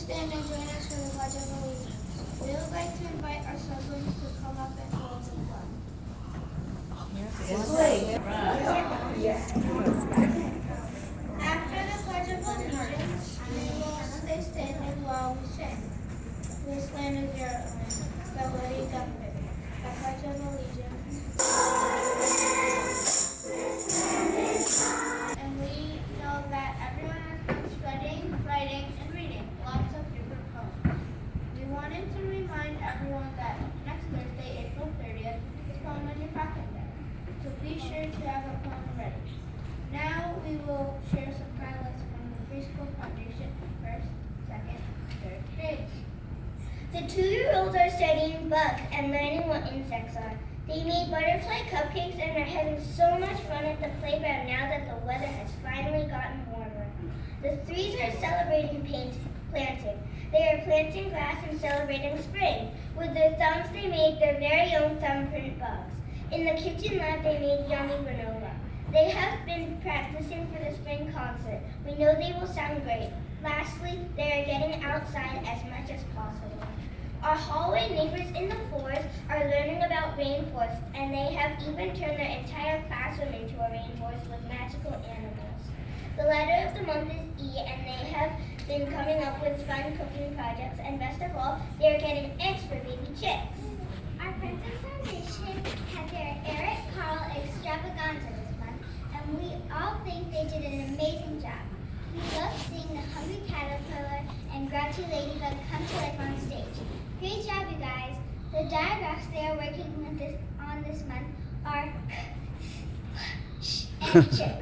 stand and join us for the Pledge of Allegiance. We would like to invite our siblings to come up and hold the flag. After the Pledge of Allegiance, we will stay standing while we sing. This land is your own, the Lady Government. The Pledge of Allegiance. And we know that everyone has been studying, writing, and reading lots of different poems. We wanted to remind everyone that next Thursday, April 30th, is Poem on Your Pocket Day. So be sure to have a poem ready. Now we will share some highlights from the Preschool Foundation first, second, third grades. The 2-year-olds are studying bugs and learning what insects are. They made butterfly cupcakes and are having so much fun at the playground now that the weather has finally gotten warmer. The 3s are celebrating planting. They are planting grass and celebrating spring. With their thumbs they made their very own thumbprint bugs. In the kitchen lab they made yummy granola. They have been practicing for the spring concert. We know they will sound great. Lastly, they are getting outside as much as possible. Our hallway neighbors in the 4s are learning about rainforests, and they have even turned their entire classroom into a rainforest with magical animals. The letter of the month is E, and they have been coming up with fun cooking projects, and best of all, they are getting eggs for baby chicks. Our Princeton Foundation had their Eric Carl extravaganza this month, and we all think they did an amazing job. We loved seeing the Hungry Caterpillar and Grouchy Ladybug come to life on stage. Great job, you guys. The diagraphs they are working on this month are and chip.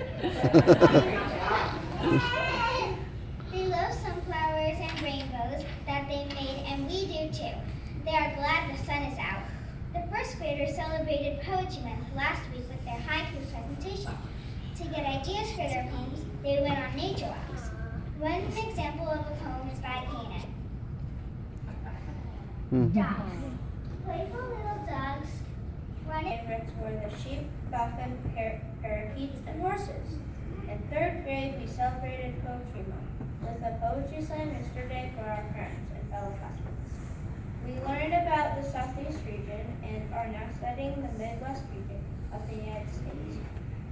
They love sunflowers and rainbows that they made, and we do too. They are glad the sun is out. The first graders celebrated Poetry Month last week with their haiku presentation. To get ideas for their poems, they went on nature walks. One example of a poem is by Kanan. Dogs. Playful little dogs running. Favorites were the sheep, falcon, parakeets, and horses. In 3rd grade, we celebrated Poetry Month with a poetry slam yesterday for our parents and fellow classmates. We learned about the Southeast region and are now studying the Midwest region of the United States.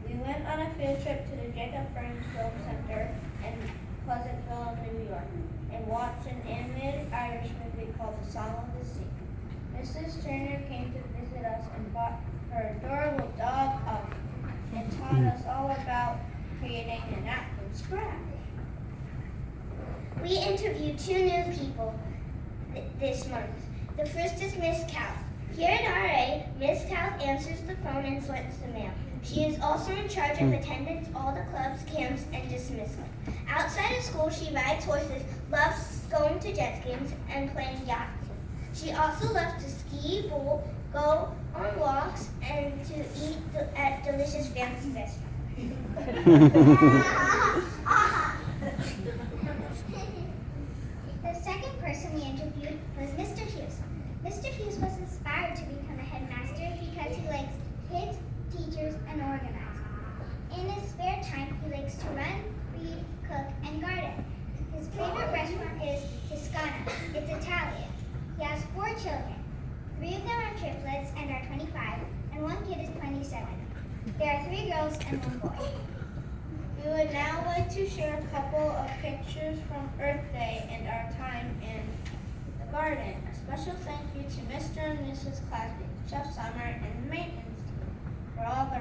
We went on a field trip to the Jacob Burns Film Center in Pleasantville, New York, and watched an animated Irish movie called The Song of the Sea. Mrs. Turner came to visit us and brought her adorable dog up and taught us all about creating an app from scratch. We interviewed 2 new people this month. The first is Miss Cal. Here at RA, Miss Cal answers the phone and sorts the mail. She is also in charge of attendance, all the clubs, camps, and dismissal. Outside of school, she rides horses, loves going to jet games, and playing Yahtzee. She also loves to ski, bowl, go on walks, and to eat at delicious fancy restaurants. The second person we interviewed was Mr. Hughes. Mr. Hughes was inspired to become a headmaster because he likes kids, teachers, and organizing. In his spare time, he likes to run, read, cook, and garden. His favorite restaurant is Toscana. It's Italian. He has 4 children. 3 of them are triplets and are 25, and 1 kid is 27. There are 3 girls and 1 boy. We would now like to share a couple of pictures from Earth Day and our time in the garden. A special thank you to Mr. and Mrs. Clasby, Chef Summer, and the maintenance team for all their